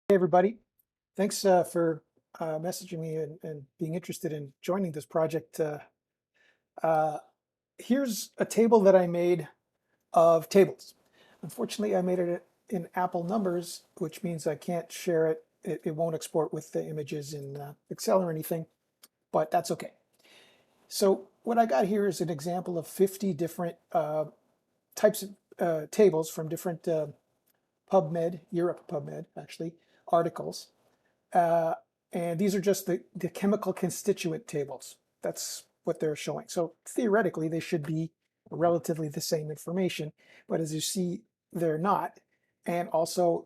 Hey, everybody. Thanks for messaging me and being interested in joining this project. Uh, Here's a table that I made of tables. Unfortunately, I made it in Apple numbers, which means I can't share it. It won't export with the images in Excel or anything, but that's okay. So what I got here is an example of 50 different types of tables from different PubMed, Europe PubMed, actually, articles. Uh, and these are just the chemical constituent tables. That's what they're showing. So theoretically, they should be relatively the same information, but as you see, they're not. And also,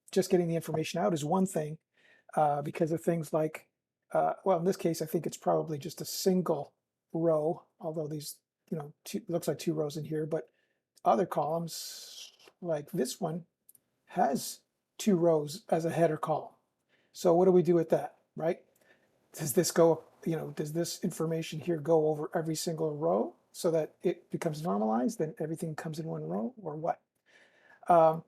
just getting the information out is one thing because of things like, well, in this case, I think it's probably just a single row, although these, looks like two rows in here, but other columns, like this one, has two rows as a header column. So what do we do with that, right? Does this go, does this information here go over every single row so that it becomes normalized, then everything comes in one row, or what? Um,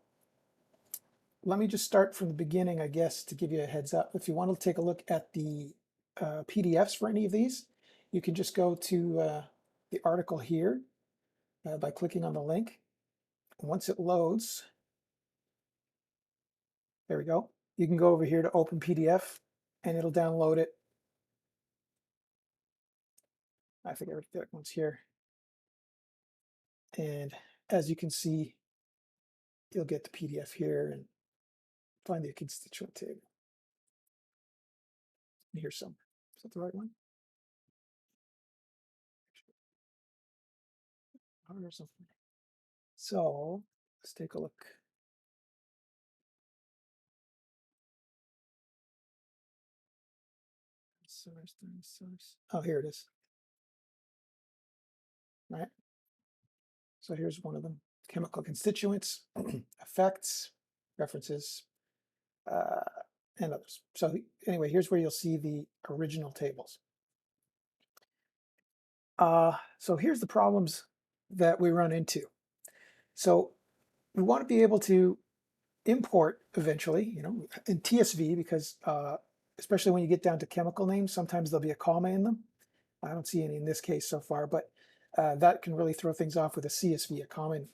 Let me just start from the beginning, I guess, to give you a heads up. If you want to take a look at the PDFs for any of these, you can just go to the article here by clicking on the link. And once it loads, there we go. You can go over here to open PDF and it'll download it. I think that one's here. And as you can see, you'll get the PDF here and find the constituent table. Here's some. Is that the right one? Or something. So let's take a look. Source. Oh, here it is. Right. So here's one of them: chemical constituents, effects, references, uh, and others. So anyway, here's where you'll see the original tables. So here's the problems that we run into. So we want to be able to import eventually, in TSV, because especially when you get down to chemical names, sometimes there'll be a comma in them. I don't see any in this case so far, but that can really throw things off with a CSV, a common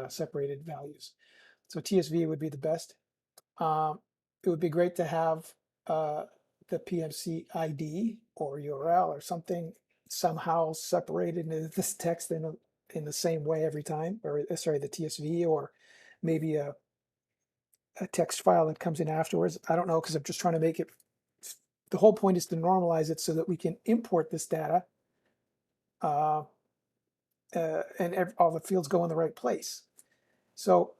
separated values. So TSV would be the best. It would be great to have the PMC ID or URL or something somehow separated into this text in the same way every time, or sorry, the TSV, or maybe a text file that comes in afterwards. I don't know, because I'm just trying to make it, the whole point is to normalize it so that we can import this data uh, and all the fields go in the right place. So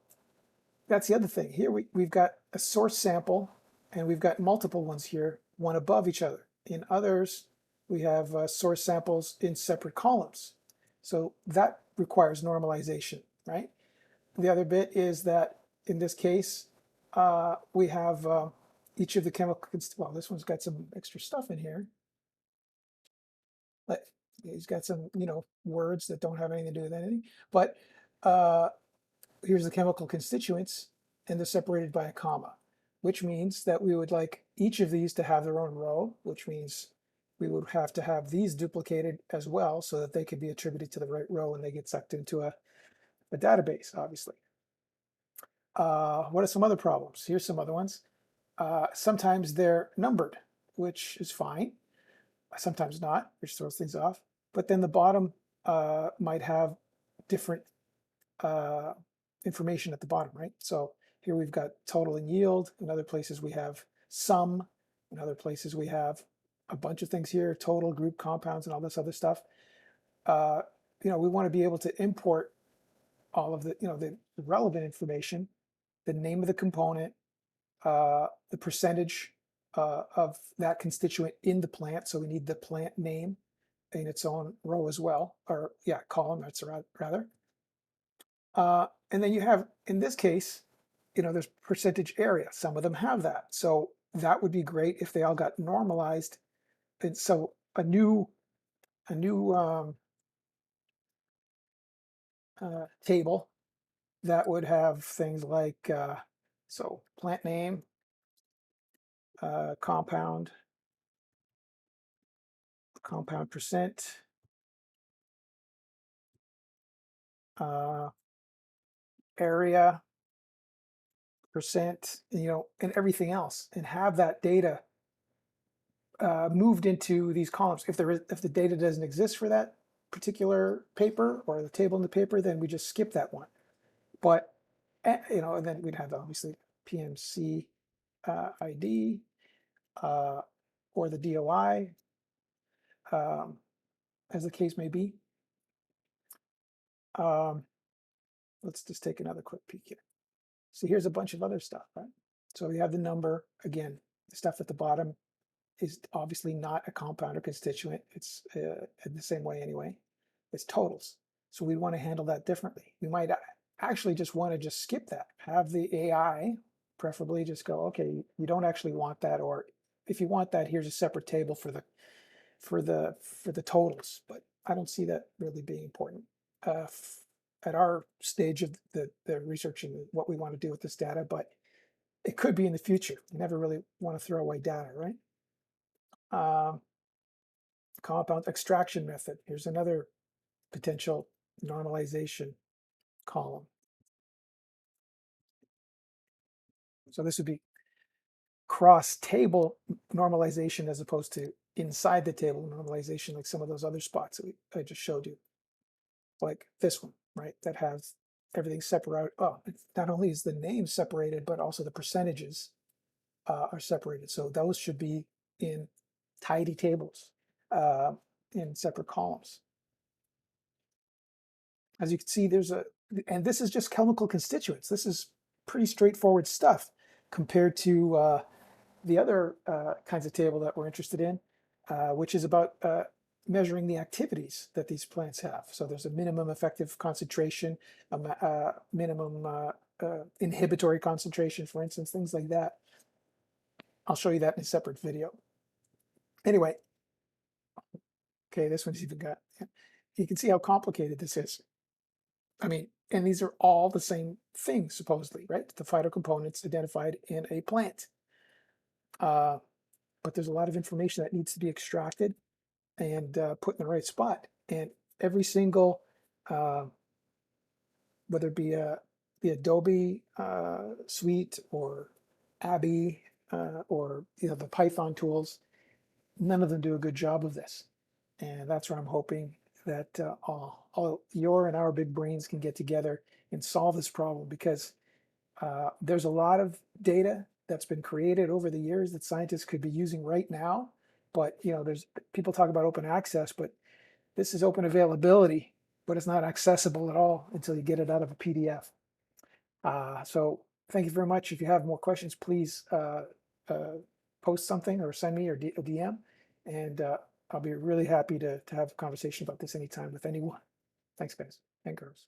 that's the other thing. Here we've got a source sample and we've got multiple ones here, one above each other. In others, we have source samples in separate columns. So that requires normalization, right? The other bit is that in this case, we have each of the chemical, well, this one's got some extra stuff in here. But he's got some, words that don't have anything to do with anything. But here's the chemical constituents, and they're separated by a comma, which means that we would like each of these to have their own row, which means we would have to have these duplicated as well so that they could be attributed to the right row and they get sucked into a database, obviously. What are some other problems? Here's some other ones. Sometimes they're numbered, which is fine. Sometimes not, which throws things off. But then the bottom might have different information at the bottom, right? So here we've got total and yield. In other places we have sum. In other places we have a bunch of things here, total, group, compounds, and all this other stuff. We want to be able to import all of the relevant information, the name of the component, the percentage of that constituent in the plant. So we need the plant name in its own row as well, or yeah, column, that's rather. And then you have, in this case, there's percentage area. Some of them have that. So that would be great if they all got normalized. And so a new table that would have things like, so plant name, compound percent, area percent, and everything else, and have that data moved into these columns. If the data doesn't exist for that particular paper or the table in the paper, then we just skip that one. But and then we'd have obviously PMC ID or the DOI, as the case may be. Let's just take another quick peek here. So here's a bunch of other stuff, right? So we have the number again. The stuff at the bottom is obviously not a compound or constituent. It's in the same way anyway. It's totals. So we want to handle that differently. We might actually just want to just skip that. Have the AI preferably just go, okay, you don't actually want that, or if you want that, here's a separate table for the totals. But I don't see that really being important at our stage of the research and what we want to do with this data. But it could be in the future. You never really want to throw away data, right? Compound extraction method. Here's another potential normalization column. So this would be cross-table normalization as opposed to inside the table normalization, like some of those other spots that I just showed you, like this one, right? That has everything separated. Oh, not only is the name separated, but also the percentages are separated. So those should be in tidy tables in separate columns. As you can see, and this is just chemical constituents. This is pretty straightforward stuff compared to the other kinds of table that we're interested in, which is about measuring the activities that these plants have. So there's a minimum effective concentration, a minimum inhibitory concentration, for instance, things like that. I'll show you that in a separate video. Anyway, okay, this one's even got, you can see how complicated this is. I mean, and these are all the same thing, supposedly, right? The phytocomponents identified in a plant. But there's a lot of information that needs to be extracted and put in the right spot. And every single, whether it be the Adobe suite or Abby or the Python tools, none of them do a good job of this. And that's where I'm hoping that all your and our big brains can get together and solve this problem, because there's a lot of data that's been created over the years that scientists could be using right now. But there's people talk about open access, but this is open availability, but it's not accessible at all until you get it out of a PDF. So thank you very much. If you have more questions, please post something or send me a DM, and I'll be really happy to have a conversation about this anytime with anyone. Thanks, guys and girls.